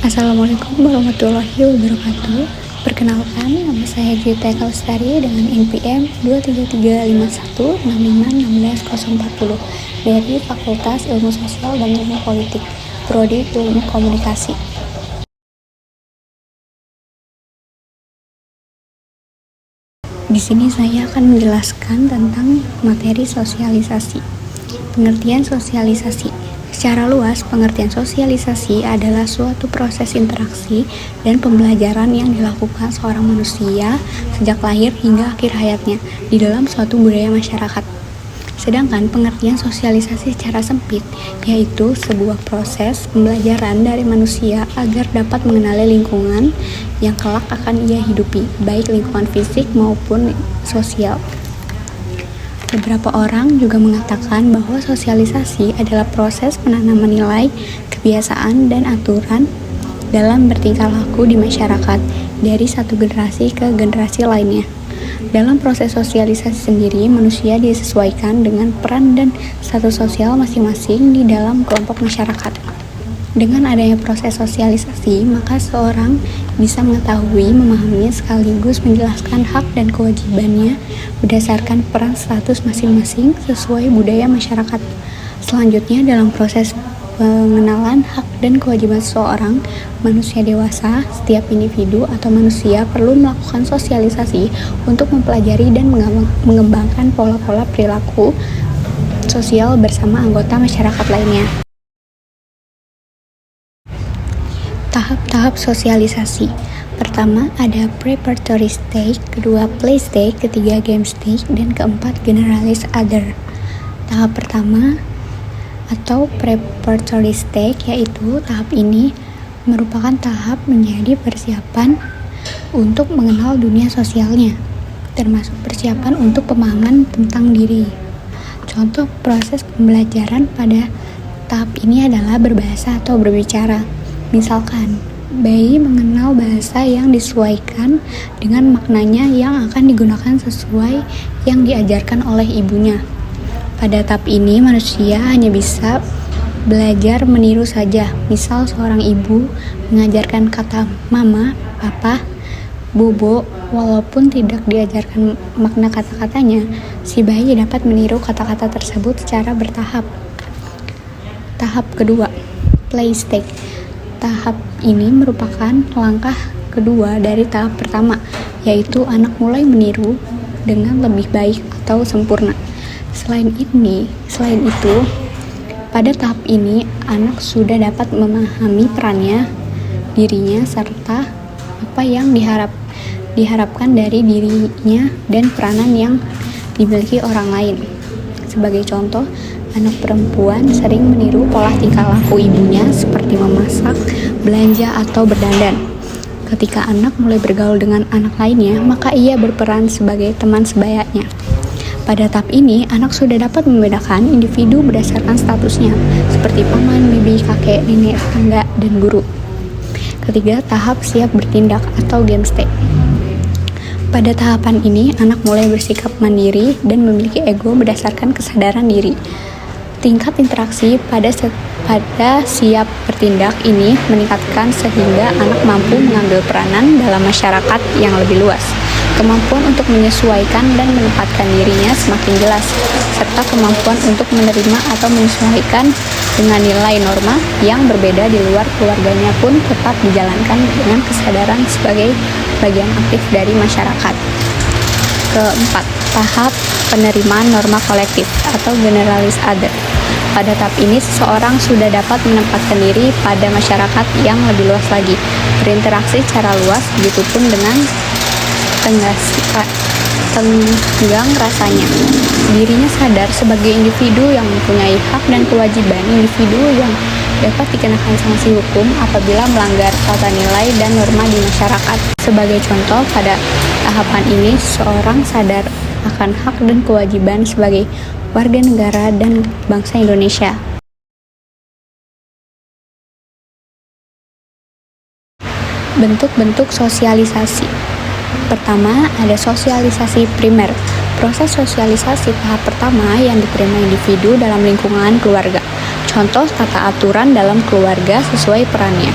Assalamualaikum warahmatullahi wabarakatuh. Perkenalkan, nama saya Gita Kaustari dengan NPM 23351651640 dari Fakultas Ilmu Sosial dan Ilmu Politik, Prodi Ilmu Komunikasi. Di sini saya akan menjelaskan tentang materi sosialisasi. Pengertian sosialisasi. Secara luas, pengertian sosialisasi adalah suatu proses interaksi dan pembelajaran yang dilakukan seorang manusia sejak lahir hingga akhir hayatnya di dalam suatu budaya masyarakat. Sedangkan pengertian sosialisasi secara sempit, yaitu sebuah proses pembelajaran dari manusia agar dapat mengenali lingkungan yang kelak akan ia hidupi, baik lingkungan fisik maupun sosial. Beberapa orang juga mengatakan bahwa sosialisasi adalah proses penanaman nilai, kebiasaan, dan aturan dalam bertingkah laku di masyarakat dari satu generasi ke generasi lainnya. Dalam proses sosialisasi sendiri, manusia disesuaikan dengan peran dan status sosial masing-masing di dalam kelompok masyarakat. Dengan adanya proses sosialisasi, maka seorang bisa mengetahui, memahami, sekaligus menjelaskan hak dan kewajibannya berdasarkan peran status masing-masing sesuai budaya masyarakat. Selanjutnya, dalam proses pengenalan hak dan kewajiban seseorang manusia dewasa, setiap individu atau manusia perlu melakukan sosialisasi untuk mempelajari dan mengembangkan pola-pola perilaku sosial bersama anggota masyarakat lainnya. Tahap-tahap sosialisasi. Pertama ada preparatory stage, kedua play stage, ketiga game stage, dan keempat generalist other. Tahap pertama atau preparatory stage, yaitu tahap ini merupakan tahap menjadi persiapan untuk mengenal dunia sosialnya, termasuk persiapan untuk pemahaman tentang diri. Contoh proses pembelajaran pada tahap ini adalah berbahasa atau berbicara. Misalkan, bayi mengenal bahasa yang disesuaikan dengan maknanya yang akan digunakan sesuai yang diajarkan oleh ibunya. Pada tahap ini, manusia hanya bisa belajar meniru saja. Misal, seorang ibu mengajarkan kata mama, papa, bobo, walaupun tidak diajarkan makna kata-katanya, si bayi dapat meniru kata-kata tersebut secara bertahap. Tahap kedua, play stage. Tahap ini merupakan langkah kedua dari tahap pertama, yaitu anak mulai meniru dengan lebih baik atau sempurna. Selain itu, pada tahap ini anak sudah dapat memahami perannya, dirinya, serta apa yang diharapkan dari dirinya dan peranan yang dimiliki orang lain. Sebagai contoh, anak perempuan sering meniru pola tingkah laku ibunya seperti memasak, belanja, atau berdandan. Ketika anak mulai bergaul dengan anak lainnya, maka ia berperan sebagai teman sebayanya. Pada tahap ini, anak sudah dapat membedakan individu berdasarkan statusnya, seperti paman, bibi, kakek, nenek, tetangga, dan guru. Ketiga, tahap siap bertindak atau game stage. Pada tahapan ini, anak mulai bersikap mandiri dan memiliki ego berdasarkan kesadaran diri. Tingkat interaksi pada siap bertindak ini meningkatkan sehingga anak mampu mengambil peranan dalam masyarakat yang lebih luas. Kemampuan untuk menyesuaikan dan menempatkan dirinya semakin jelas, serta kemampuan untuk menerima atau menyesuaikan dengan nilai norma yang berbeda di luar keluarganya pun tetap dijalankan dengan kesadaran sebagai bagian aktif dari masyarakat. Keempat, tahap penerimaan norma kolektif atau generalist other. Pada tahap ini, seseorang sudah dapat menempatkan diri pada masyarakat yang lebih luas lagi, berinteraksi secara luas, begitupun dengan tenggang rasanya. Dirinya sadar sebagai individu yang mempunyai hak dan kewajiban, individu yang dapat dikenakan sanksi hukum apabila melanggar tata nilai dan norma di masyarakat. Sebagai contoh, pada tahapan ini seorang sadar akan hak dan kewajiban sebagai warga negara dan bangsa Indonesia. Bentuk-bentuk sosialisasi. Pertama, ada sosialisasi primer. Proses sosialisasi tahap pertama yang diterima individu dalam lingkungan keluarga. Contoh tata aturan dalam keluarga sesuai perannya.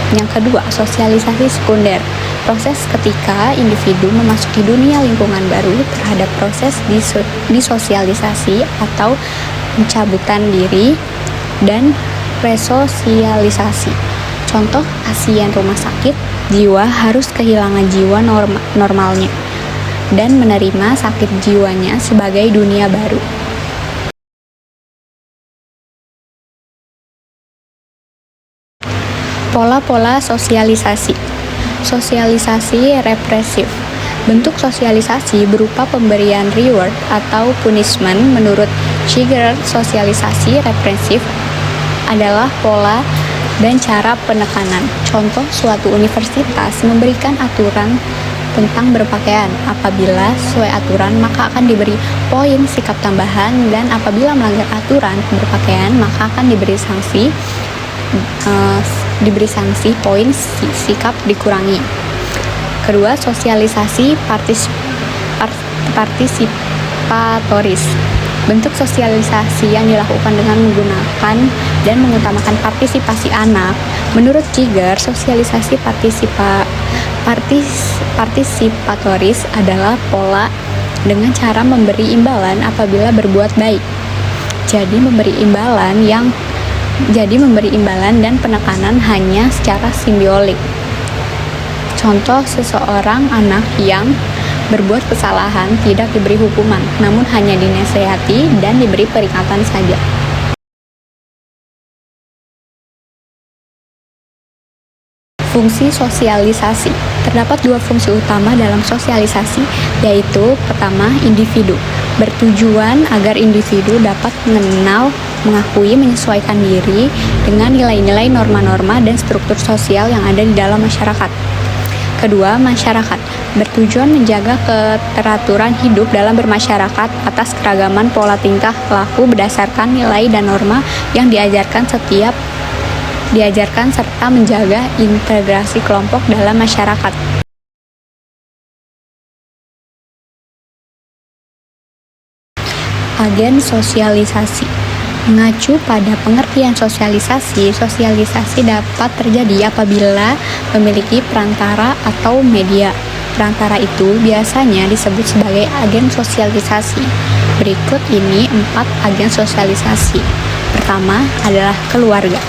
Yang kedua, sosialisasi sekunder. Proses ketika individu memasuki dunia lingkungan baru terhadap proses disosialisasi atau pencabutan diri dan resosialisasi. Contoh, pasien rumah sakit jiwa harus kehilangan jiwa normalnya dan menerima sakit jiwanya sebagai dunia baru. Pola-pola sosialisasi. Sosialisasi represif. Bentuk sosialisasi berupa pemberian reward atau punishment. Menurut Chigger, sosialisasi represif adalah pola dan cara penekanan. Contoh, suatu universitas memberikan aturan tentang berpakaian. Apabila sesuai aturan, maka akan diberi poin sikap tambahan, dan apabila melanggar aturan berpakaian, maka akan diberi sanksi poin sikap dikurangi. Kedua, sosialisasi partisipatoris. Bentuk sosialisasi yang dilakukan dengan menggunakan dan mengutamakan partisipasi anak. Menurut Chigger, sosialisasi partisipatoris adalah pola dengan cara memberi imbalan apabila berbuat baik. Jadi memberi imbalan dan penekanan hanya secara simbiolik. Contoh, seseorang anak yang berbuat kesalahan tidak diberi hukuman, namun hanya dinasehati dan diberi peringatan saja. Fungsi sosialisasi. Terdapat dua fungsi utama dalam sosialisasi, yaitu pertama, individu. Bertujuan agar individu dapat mengenal, mengakui, menyesuaikan diri dengan nilai-nilai, norma-norma, dan struktur sosial yang ada di dalam masyarakat. Kedua, masyarakat. Bertujuan menjaga keteraturan hidup dalam bermasyarakat atas keragaman pola tingkah laku berdasarkan nilai dan norma yang diajarkan serta menjaga integrasi kelompok dalam masyarakat. Agen sosialisasi. Mengacu pada pengertian sosialisasi, sosialisasi dapat terjadi apabila memiliki perantara atau media. Perantara itu biasanya disebut sebagai agen sosialisasi. Berikut ini 4 agen sosialisasi. Pertama adalah keluarga.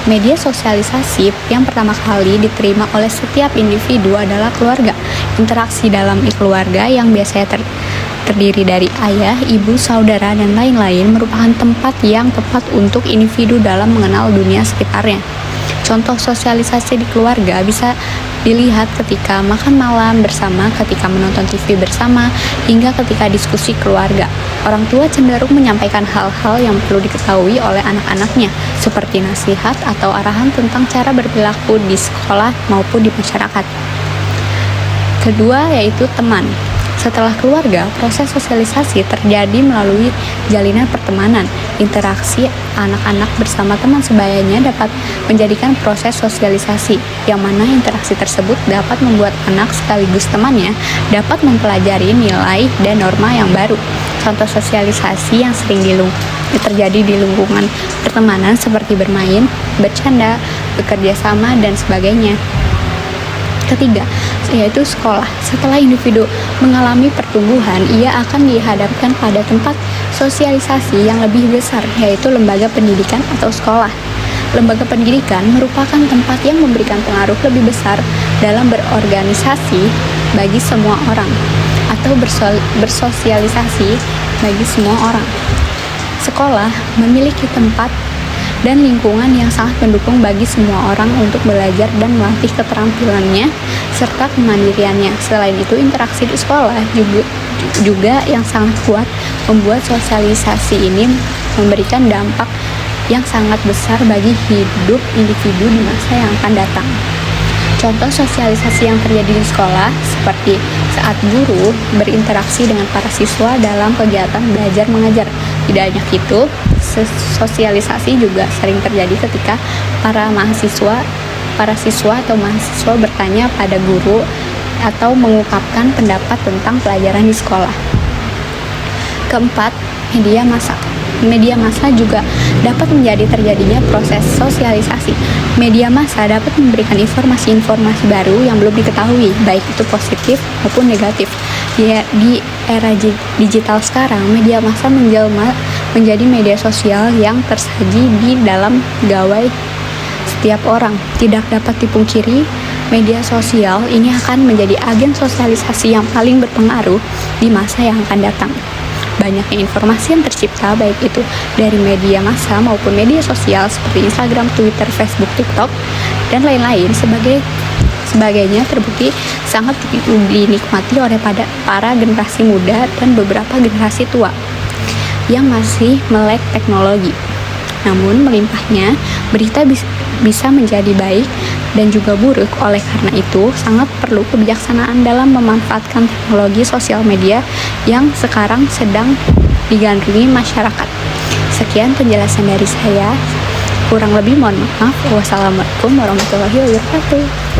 Media sosialisasi yang pertama kali diterima oleh setiap individu adalah keluarga. Interaksi dalam keluarga yang biasanya terdiri dari ayah, ibu, saudara, dan lain-lain merupakan tempat yang tepat untuk individu dalam mengenal dunia sekitarnya. Contoh sosialisasi di keluarga bisa dilihat ketika makan malam bersama, ketika menonton TV bersama, hingga ketika diskusi keluarga. Orang tua cenderung menyampaikan hal-hal yang perlu diketahui oleh anak-anaknya, seperti nasihat atau arahan tentang cara berperilaku di sekolah maupun di masyarakat. Kedua, yaitu teman. Setelah keluarga, proses sosialisasi terjadi melalui jalinan pertemanan. Interaksi anak-anak bersama teman sebayanya dapat menjadikan proses sosialisasi, yang mana interaksi tersebut dapat membuat anak sekaligus temannya dapat mempelajari nilai dan norma yang baru. Contoh sosialisasi yang sering terjadi di lingkungan pertemanan seperti bermain, bercanda, bekerja sama, dan sebagainya. Ketiga, yaitu sekolah. Setelah individu mengalami pertumbuhan, ia akan dihadapkan pada tempat sosialisasi yang lebih besar, yaitu lembaga pendidikan atau sekolah. Lembaga pendidikan merupakan tempat yang memberikan pengaruh lebih besar dalam berorganisasi bagi semua orang atau bersosialisasi bagi semua orang. Sekolah memiliki tempat dan lingkungan yang sangat mendukung bagi semua orang untuk belajar dan melatih keterampilannya serta kemandiriannya. Selain itu, interaksi di sekolah juga yang sangat kuat membuat sosialisasi ini memberikan dampak yang sangat besar bagi hidup individu di masa yang akan datang. Contoh sosialisasi yang terjadi di sekolah seperti saat guru berinteraksi dengan para siswa dalam kegiatan belajar mengajar. Tidak hanya itu, sosialisasi juga sering terjadi ketika para siswa atau mahasiswa bertanya pada guru atau mengungkapkan pendapat tentang pelajaran di sekolah. Keempat, media massa. Media massa juga dapat menjadi terjadinya proses sosialisasi. Media massa dapat memberikan informasi-informasi baru yang belum diketahui, baik itu positif maupun negatif. Di era digital sekarang, media massa menjelma menjadi media sosial yang tersaji di dalam gawai setiap orang. Tidak dapat dipungkiri, media sosial ini akan menjadi agen sosialisasi yang paling berpengaruh di masa yang akan datang. Banyaknya informasi yang tercipta, baik itu dari media massa maupun media sosial seperti Instagram, Twitter, Facebook, TikTok, dan lain-lain sebagainya terbukti sangat dinikmati oleh para generasi muda dan beberapa generasi tua yang masih melek teknologi. Namun melimpahnya berita bisa menjadi baik dan juga buruk. Oleh karena itu, sangat perlu kebijaksanaan dalam memanfaatkan teknologi sosial media yang sekarang sedang digandrungi masyarakat. Sekian penjelasan dari saya. Kurang lebih mohon maaf. Wassalamualaikum warahmatullahi wabarakatuh.